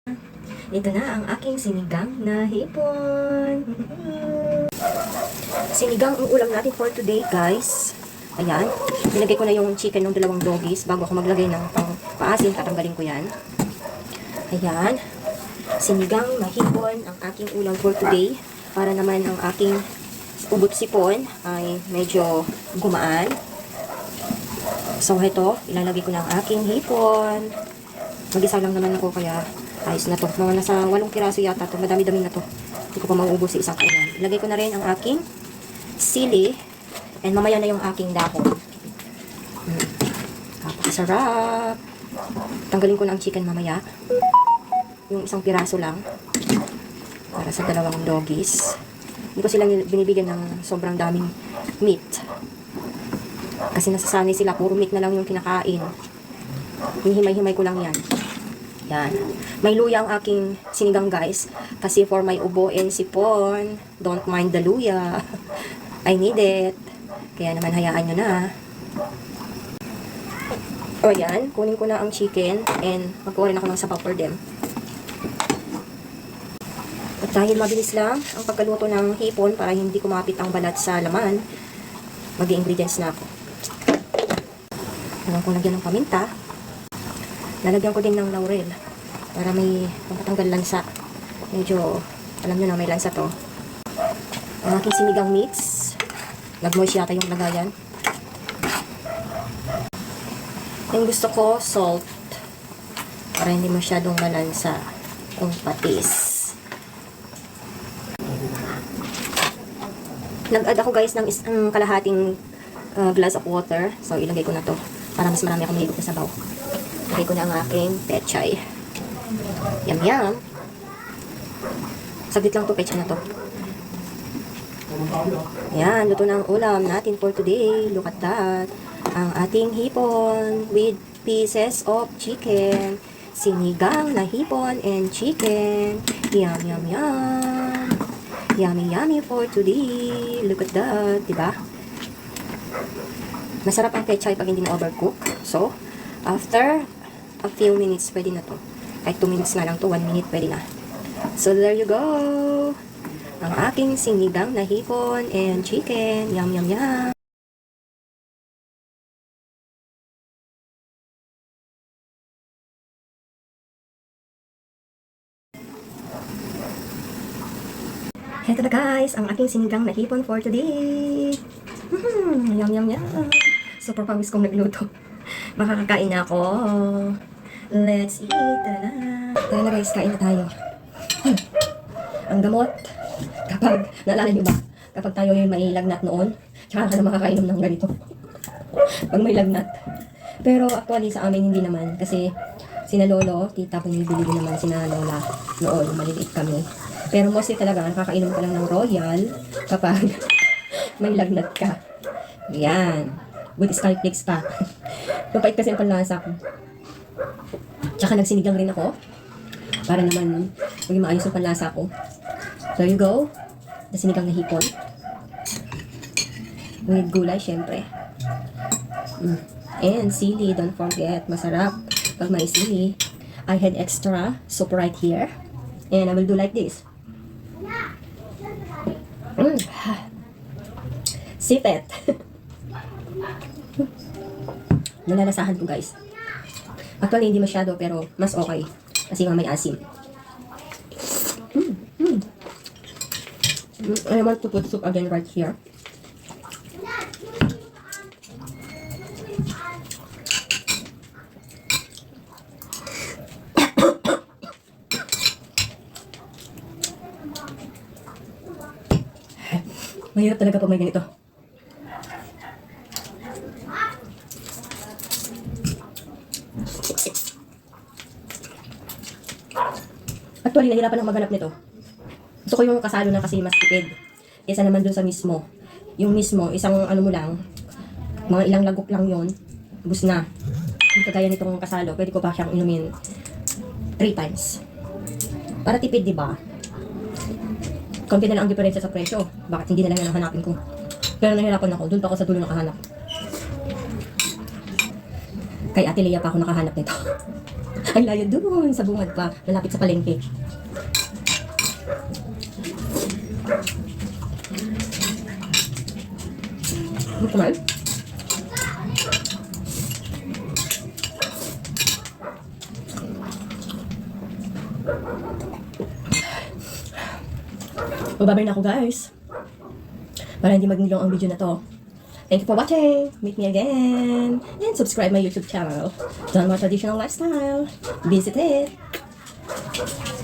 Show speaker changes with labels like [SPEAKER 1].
[SPEAKER 1] Ito na ang aking sinigang na hipon. Sinigang ang ulam natin for today, guys. Ayan. Nilagay ko na yung chicken ng dalawang doggies bago ako maglagay ng pang-paasin. Tatanggalin ko yan. Ayan. Sinigang na hipon ang aking ulam for today. Para naman ang aking ubot sipon ay medyo gumaan. So, ito. Ilalagay ko na ang aking hipon. Mag-isa lang naman ako kaya ayos na to. Mga nasa 8 piraso yata to. Madami-dami na to. Hindi ko pa mauubos sa isang kainan. Ilagay ko na rin ang aking sili. And mamaya na yung aking dahon. Napakasarap. Tanggalin ko na ang chicken mamaya. Yung 1 piraso lang. Para sa 2 doggies. Hindi ko sila binibigyan ng sobrang daming meat. Kasi nasasanay sila. Puro meat na lang yung kinakain. Hinihimay-himay ko lang yan. Yan. May luya ang aking sinigang, guys. Kasi for my ubo and sipon, don't mind the luya. I need it. Kaya naman hayaan nyo na. O yan. Kunin ko na ang chicken and magkuha rin ako ng sabaw for them. At dahil mabilis lang ang pagkaluto ng hipon para hindi kumapit ang balat sa laman, mag-i-ingredients na ako. Kailangan ko lagyan ng paminta. Lalagyan ko din ng laurel para may pampatanggal lansa. Medyo, alam nyo na may lansa to. Ang aking sinigang mix. Nag-moist yata yung lagayan. Yung gusto ko, salt. Para hindi masyadong malansa. Kung patis. Nag-add ako, guys, ng kalahating glass of water. So, ilagay ko na to. Para mas marami akong mahigop na sabaw. Ilagay ko na ang aking pechay. Yum, yum. Saglit lang to, pechay na to. Yan, luto na ang ulam natin for today. Look at that. Ang ating hipon with pieces of chicken. Sinigang na hipon and chicken. Yum, yum, yum. Yummy, yummy for today. Look at that, diba? Masarap ang pechay pag hindi na overcook. So, after a few minutes, pwede na to. Kahit 2 minutes na lang to, 1 minute, pwede na. So, there you go. Ang aking sinigang na hipon and chicken. Yum, yum, yum. Ito na, guys, ang aking sinigang na hipon for today. Yum, yum, yum. Super pawis kong nagluto. Makakakain na ako. Let's eat. Tara na. Tara na, guys, kain na tayo. Ang gamot, kapag, naalala nyo ba? Kapag tayo yung may lagnat noon, tsaka ka na makakainom ng ganito. Pag may lagnat. Pero actually sa amin hindi naman. Kasi sina lolo, tita, bumibili din naman sina lola noon, maliliit kami. Pero mostly talaga, nakakainom ka lang ng royal kapag may lagnat ka. Yan. With Skyflakes pa. Mapait kasi ang panlasa ko. Tsaka nagsinigang rin ako. Para naman maging maayos ang panlasa ko. So you go. Sinigang na hipon. With gulay, syempre. And sili, don't forget. Masarap pag may sili. I had extra soup right here. And I will do like this. Sip it. Nalalasahan ko, guys. Actually, hindi masyado, pero mas okay. Kasi nga may asim. I want to put soup again right here. Mahirap talaga pag may ganito. Actually, nahirapan ako maghanap nito. Gusto ko yung kasalo na kasi mas tipid. Kesa naman dun sa mismo. Yung mismo, isang ano mo lang, mga ilang lagok lang yon, bus na. Yung kagaya nitong kasalo, pwede ko pa siyang inumin 3 times. Para tipid, di ba? Konti na lang ang diferensya sa presyo. Bakit hindi na lang yan ang hanapin ko? Pero nahirapan ako. Doon pa ako sa dulo nakahanap. Kay Ate Lea pa ako nakahanap nito. Ang layo doon sa bungad pa, malapit sa palengke. Kumain? Bababay na ako guys. Para hindi magnilong ang video na to. Thank you for watching. Meet me again. And subscribe my YouTube channel. Done More Traditional Lifestyle. Visit it.